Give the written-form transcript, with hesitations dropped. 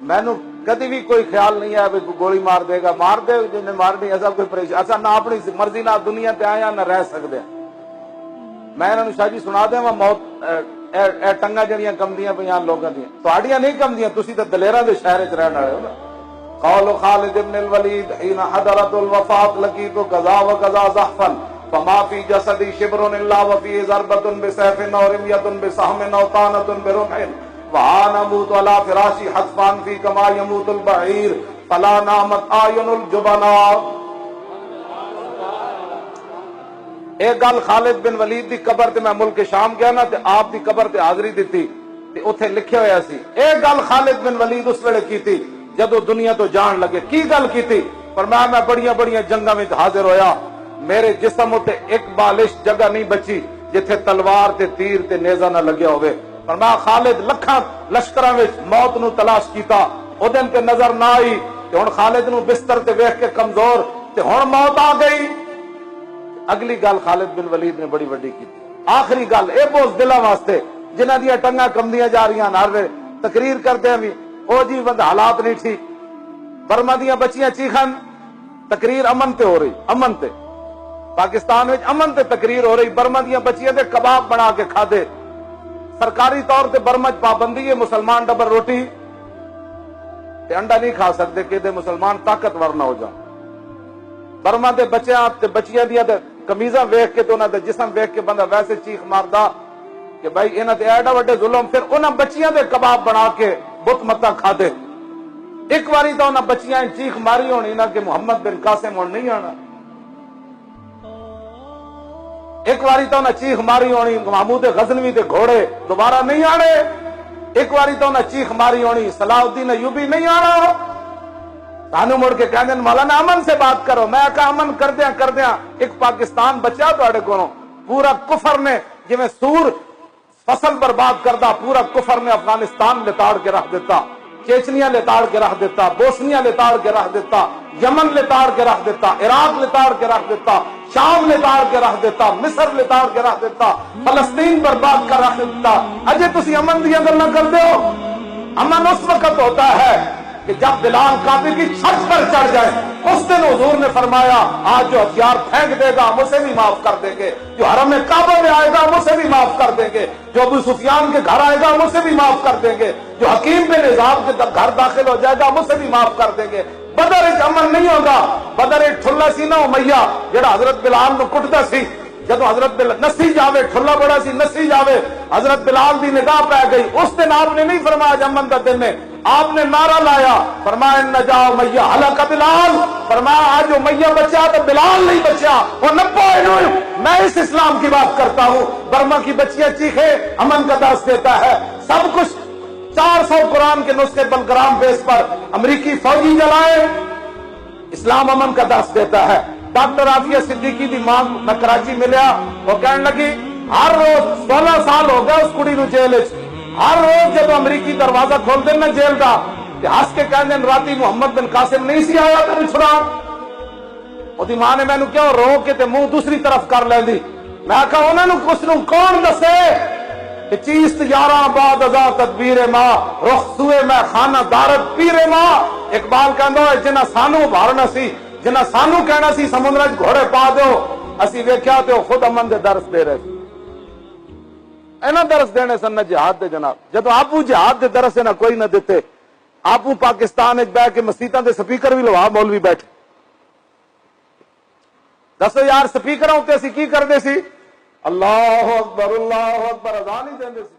مینو کدی بھی کوئی خیال نہیں ہے بھی گولی مار دے گا، مار دے جنہیں مارنی ایسا کوئی پریشان، اچھا نہ اپنی مرضی نہ دنیا تے آیا نہ رہ سکتے ہیں۔ میں انہوں شاہ جی سنا دیں موت اے ٹنگا جڑیاں کمدیاں پیاں لوگوں دیا تہاڈیاں نہیں کمدیاں، تسی تے دلیراں دے شہر وچ رہن والے ہو نا۔ قول خالد بن الولید حين حضرت الوفات لقيت كذا وكذا زحفا فما في جسدي شبر الا وفيه ضربة بسيف او رمية بسهم او طعنة برمح وأنا أموت على فراشي حتفان في كما يموت البعير فلا نامت أعين الجبناء۔ ایک گل خالد بن ولید دی قبر تے میں ملک شام گیا نا تے آپ دی قبر تے حاضری دیتی تے اوتھے لکھیا ہویا سی ایک گل خالد بن ولید اس ویلے کیتی جدو دنیا تو جان لگے، کی گل کیتی؟ فرمایا میں بڑیاں بڑیاں جنگاں وچ حاضر ہویا، میرے جسم تے ایک بالش جگہ نہیں بچی جتھے تلوار تے تیر تے نیزہ نہ لگیا ہوئے۔ فرمایا خالد لکھاں لشکراں وچ موت نو تلاش کیتا، او دن تے نظر نہ آئی تے ہن خالد نو بستر تے ویکھ کے کمزور تے ہن موت آ گئی۔ اگلی گل خالد بن ولید نے بڑی وڈی کی، آخری گل اے بوز دلاں واسطے جنہاں دیاں ٹنگاں کمدیاں جا رہیاں ہر ویلے تقریر کردے ہیں او جی بند حالات نہیں ٹھیک، برما دیاں بچیاں چیخن، تقریر امن تے ہو رہی، امن تے پاکستان وچ امن تے تقریر ہو رہی، برما دیاں بچیاں تے کباب بنا کے کھا دے، سرکاری طور تے برما چ پابندی ہے مسلمان ڈبل روٹی تے انڈا نہیں کھا سکتے کہ دے مسلمان طاقتور نہ ہو جان۔ برما دے بچیاں تے بچیاں دیاں تے کمیزاں ویکھ کے تے انہاں دے جسم ویکھ کے بندہ ویسے چیخ ماردا کہ بھائی انہاں تے ایڈا وڈے ظلم، پھر انہاں بچیاں دے کباب بنا کے بت متا کھا دے۔ ایک واری تو انہاں بچیاں چیخ ماری ہونی نا کہ محمد بن قاسم ہن نہیں آنا، ایک واری تو انہاں چیخ ماری ہونی محمود غزنوی دے گھوڑے دوبارہ نہیں آنے، ایک واری تو انہاں چیخ ماری ہونی صلاح الدین ایوبی نہیں آنا۔ سانو مڑ کے کہندے مولانا امن سے بات کرو، میں کہا امن کردیاں ایک پاکستان بچا تواڈے کولوں، پورا کفر نے جویں سور فصل برباد کردا، پورا کفر نے افغانستان لتاڑ کے رکھ دیتا، چیچنیاں لتاڑ کے رکھ دیتا، بوسنیاں لتاڑ کے رکھ دیتا، یمن لتاڑ کے رکھ دیتا، عراق لتاڑ کے رکھ دیتا، شام لتاڑ کے رکھ دیتا، مصر لتاڑ کے رکھ دیتا، فلسطین برباد کر رکھ دیتا۔ اجے تسی امن دی گلاں کردے ہو؟ امن اس وقت ہوتا ہے کہ جب بلال کعبے کی چھت پر چڑھ جائے، اس دن حضور نے فرمایا آج جو ہتھیار پھینک دے گا ہم اسے بھی معاف کر دیں گے، جو حرم کعبہ میں آئے گا ہم اسے بھی معاف کر دیں گے، جو ابو سفیان کے گھر آئے گا ہم اسے بھی معاف کر دیں گے، جو حکیم بن حزام کے گھر داخل ہو جائے گا ہم اسے بھی معاف کر دیں گے۔ بدر وچ امن نہیں ہوگا، بدر ایک ٹھلا سی نا امیہ جڑا حضرت بلال نو کٹدا سی، جدو حضرت بلال نسی جاوے، ٹھلا بڑا سی نسی جاوے، حضرت بلال دی نگاہ پہ گئی، اس دن آپ نے نہیں فرمایا امن دا دن ہے، آپ نے نعرہ لایا، فرمایا نجا امیہ ہلاک بلال، فرمایا آج امیہ بچا تو بلال نہیں بچا، وہ نپا۔ میں اس اسلام کی بات کرتا ہوں، برما کی بچیاں چیخے امن کا درس دیتا ہے، سب کچھ 400 قرآن کے نسخے بلگرام بیس پر امریکی فوجی جلائے، اسلام امن کا درس دیتا ہے۔ ڈاکٹر عافیہ صدیقی دی ماں میں کراچی ملیا، وہ کہنے لگی ہر روز 16 سال ہو گیا اس کڑی نو جیل وچ، ہر روز جب امریکی دروازہ کھول دے نا جیل دا تے ہس کے کہندے راتی محمد بن قاسم نہیں سی آیا تے چھڑا، اودی ماں نے مینوں کیوں رو کے تے منہ دوسری طرف کر لیندی، میں کہا انہاں نو کس نو کون دسے کہ چیست یاراں بعد ازاں تدبیر ماں رخ سوئے میں خانہ دارت پیر ماں۔ اقبال کہندا ہے جنہاں سانو بھارنا سی، جنہاں سانو کہنا سی سمندر وچ گھوڑے پا دیو، اسی ویکھیا تے خود امن دے درس دے رہے سی، اینا درس دینے سن نہ جہاد دے جناب، جدو آپو جہاد دے درس نہ کوئی نہ دیتے، آپو پاکستان ایک بہ کے مسیتاں دے سپیکر بھی لوا مولوی بیٹھے، دسو یار سپیکراں تے اسی کی کردے سی؟ اللہ اکبر اذان ہی دیندے سی۔